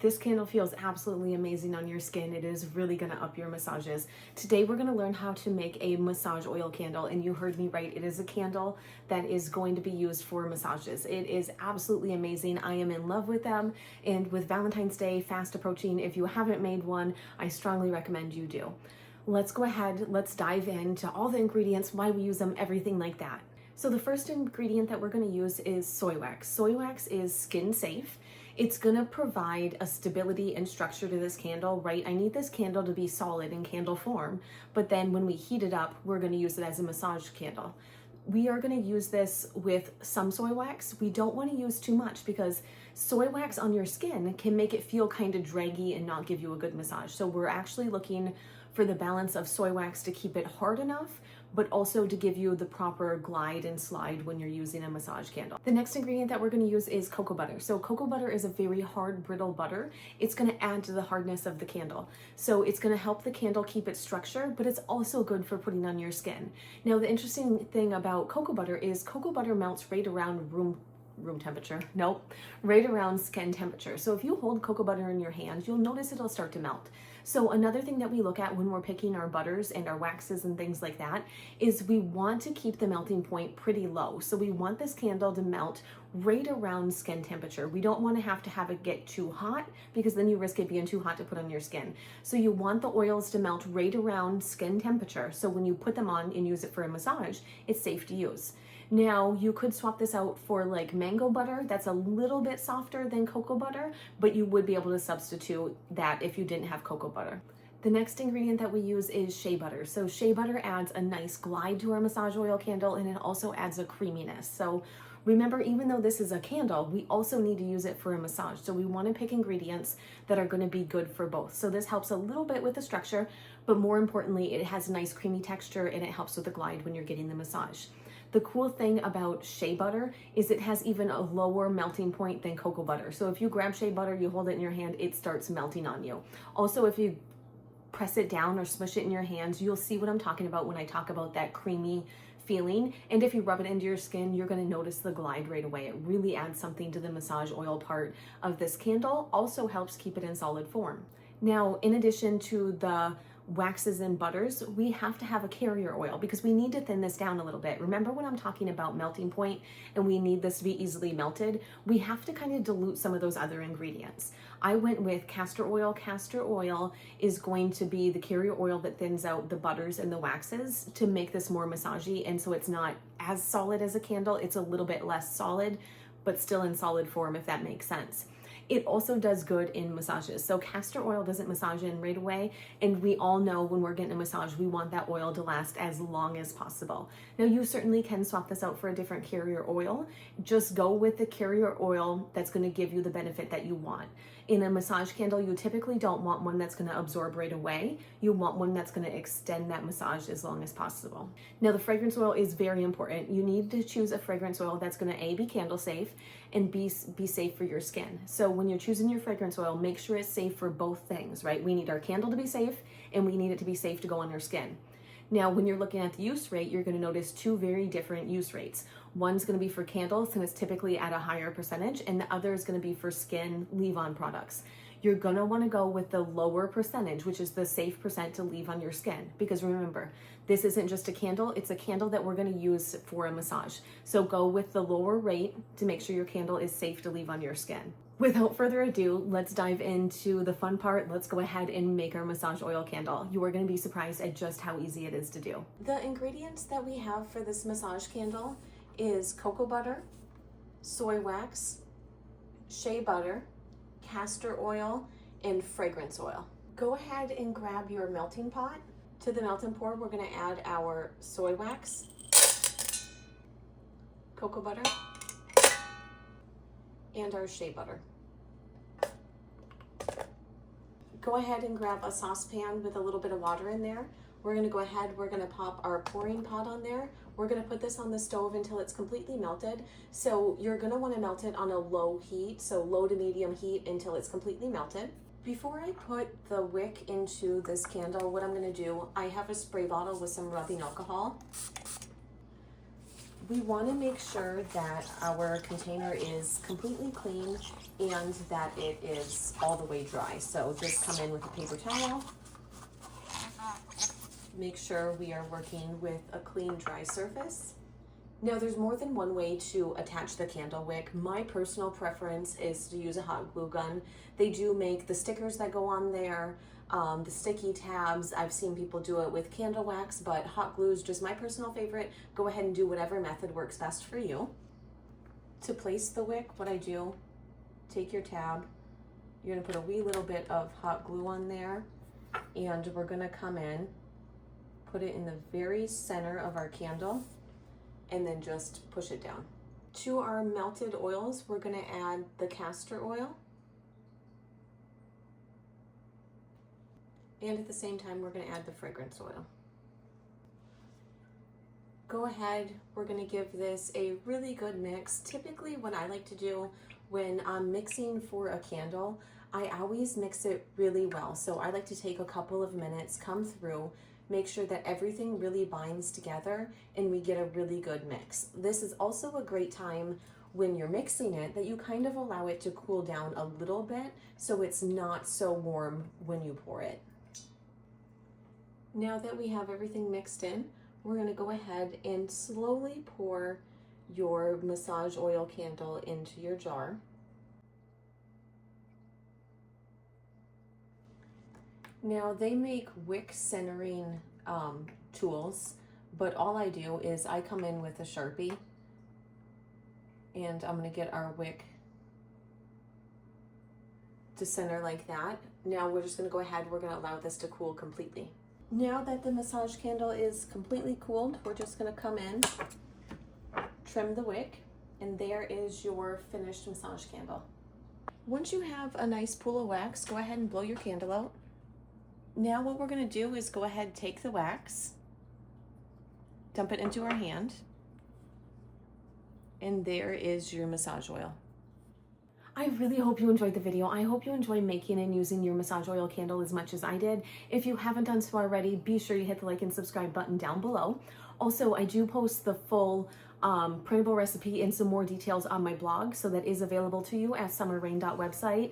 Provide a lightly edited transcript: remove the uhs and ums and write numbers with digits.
This candle feels absolutely amazing on your skin. It is really gonna up your massages. Today we're gonna learn how to make a massage oil candle, and you heard me right, it is a candle that is going to be used for massages. It is absolutely amazing. I am in love with them, and with Valentine's Day fast approaching, if you haven't made one, I strongly recommend you do. Let's go ahead, let's dive into all the ingredients, why we use them, everything like that. So the first ingredient that we're gonna use is soy wax. Soy wax is skin safe. It's gonna provide a stability and structure to this candle, right? I need this candle to be solid in candle form, but then when we heat it up, we're gonna use it as a massage candle. We are gonna use this with some soy wax. We don't wanna use too much because soy wax on your skin can make it feel kind of draggy and not give you a good massage. So we're actually looking for the balance of soy wax to keep it hard enough, but also to give you the proper glide and slide when you're using a massage candle. The next ingredient that we're gonna use is cocoa butter. So cocoa butter is a very hard, brittle butter. It's gonna add to the hardness of the candle. So it's gonna help the candle keep its structure, but it's also good for putting on your skin. Now, the interesting thing about cocoa butter is cocoa butter melts right around room temperature. Nope, right around skin temperature. So if you hold cocoa butter in your hand, you'll notice it'll start to melt. So another thing that we look at when we're picking our butters and our waxes and things like that is we want to keep the melting point pretty low. So we want this candle to melt right around skin temperature. We don't want to have it get too hot because then you risk it being too hot to put on your skin. So you want the oils to melt right around skin temperature. So when you put them on and use it for a massage, it's safe to use. Now, you could swap this out for like mango butter. That's a little bit softer than cocoa butter, but you would be able to substitute that if you didn't have cocoa butter. The next ingredient that we use is shea butter. So shea butter adds a nice glide to our massage oil candle, and it also adds a creaminess. So remember, even though this is a candle, we also need to use it for a massage. So we want to pick ingredients that are going to be good for both. So this helps a little bit with the structure, but more importantly, it has a nice creamy texture and it helps with the glide when you're getting the massage. The cool thing about shea butter is it has even a lower melting point than cocoa butter. So if you grab shea butter, you hold it in your hand, it starts melting on you. Also, if you press it down or smush it in your hands, you'll see what I'm talking about when I talk about that creamy feeling. And if you rub it into your skin, you're gonna notice the glide right away. It really adds something to the massage oil part of this candle. Also helps keep it in solid form. Now, in addition to the waxes and butters, we have to have a carrier oil because we need to thin this down a little bit. Remember when I'm talking about melting point and we need this to be easily melted, we have to kind of dilute some of those other ingredients. I went with castor oil. Castor oil is going to be the carrier oil that thins out the butters and the waxes to make this more massagey, and so it's not as solid as a candle. It's a little bit less solid, but still in solid form, if that makes sense. It also does good in massages. So castor oil doesn't massage in right away, and we all know when we're getting a massage, we want that oil to last as long as possible. Now, you certainly can swap this out for a different carrier oil. Just go with the carrier oil that's gonna give you the benefit that you want. In a massage candle, you typically don't want one that's gonna absorb right away. You want one that's gonna extend that massage as long as possible. Now, the fragrance oil is very important. You need to choose a fragrance oil that's gonna A, be candle safe, and be safe for your skin. So when you're choosing your fragrance oil, make sure it's safe for both things, right? We need our candle to be safe, and we need it to be safe to go on our skin. Now, when you're looking at the use rate, you're gonna notice two very different use rates. One's gonna be for candles, and it's typically at a higher percentage, and the other is gonna be for skin leave-on products. You're gonna wanna go with the lower percentage, which is the safe percent to leave on your skin. Because remember, this isn't just a candle, it's a candle that we're gonna use for a massage. So go with the lower rate to make sure your candle is safe to leave on your skin. Without further ado, let's dive into the fun part. Let's go ahead and make our massage oil candle. You are gonna be surprised at just how easy it is to do. The ingredients that we have for this massage candle is cocoa butter, soy wax, shea butter, castor oil, and fragrance oil. Go ahead and grab your melting pot. To the melting pot, we're gonna add our soy wax, cocoa butter, and our shea butter. Go ahead and grab a saucepan with a little bit of water in there. We're gonna go ahead, we're gonna pop our pouring pot on there. We're gonna put this on the stove until it's completely melted. So you're gonna wanna melt it on a low heat, so low to medium heat until it's completely melted. Before I put the wick into this candle, what I'm gonna do, I have a spray bottle with some rubbing alcohol. We want to make sure that our container is completely clean and that it is all the way dry. So just come in with a paper towel. Make sure we are working with a clean, dry surface. Now there's more than one way to attach the candle wick. My personal preference is to use a hot glue gun. They do make the stickers that go on there, the sticky tabs. I've seen people do it with candle wax, but hot glue is just my personal favorite. Go ahead and do whatever method works best for you. To place the wick, what I do, take your tab, you're gonna put a wee little bit of hot glue on there, and we're gonna come in, put it in the very center of our candle, and then just push it down. To our melted oils, we're gonna add the castor oil. And at the same time, we're gonna add the fragrance oil. Go ahead, we're gonna give this a really good mix. Typically what I like to do when I'm mixing for a candle, I always mix it really well. So I like to take a couple of minutes, come through, make sure that everything really binds together and we get a really good mix. This is also a great time when you're mixing it that you kind of allow it to cool down a little bit so it's not so warm when you pour it. Now that we have everything mixed in, we're gonna go ahead and slowly pour your massage oil candle into your jar. Now they make wick centering tools, but all I do is I come in with a Sharpie and I'm gonna get our wick to center like that. Now we're just gonna go ahead, we're gonna allow this to cool completely. Now that the massage candle is completely cooled, we're just gonna come in, trim the wick, and there is your finished massage candle. Once you have a nice pool of wax, go ahead and blow your candle out. Now what we're gonna do is go ahead, take the wax, dump it into our hand, and there is your massage oil. I really hope you enjoyed the video. I hope you enjoy making and using your massage oil candle as much as I did. If you haven't done so already, be sure you hit the like and subscribe button down below. Also, I do post the full printable recipe and some more details on my blog, so that is available to you at summerrain.website.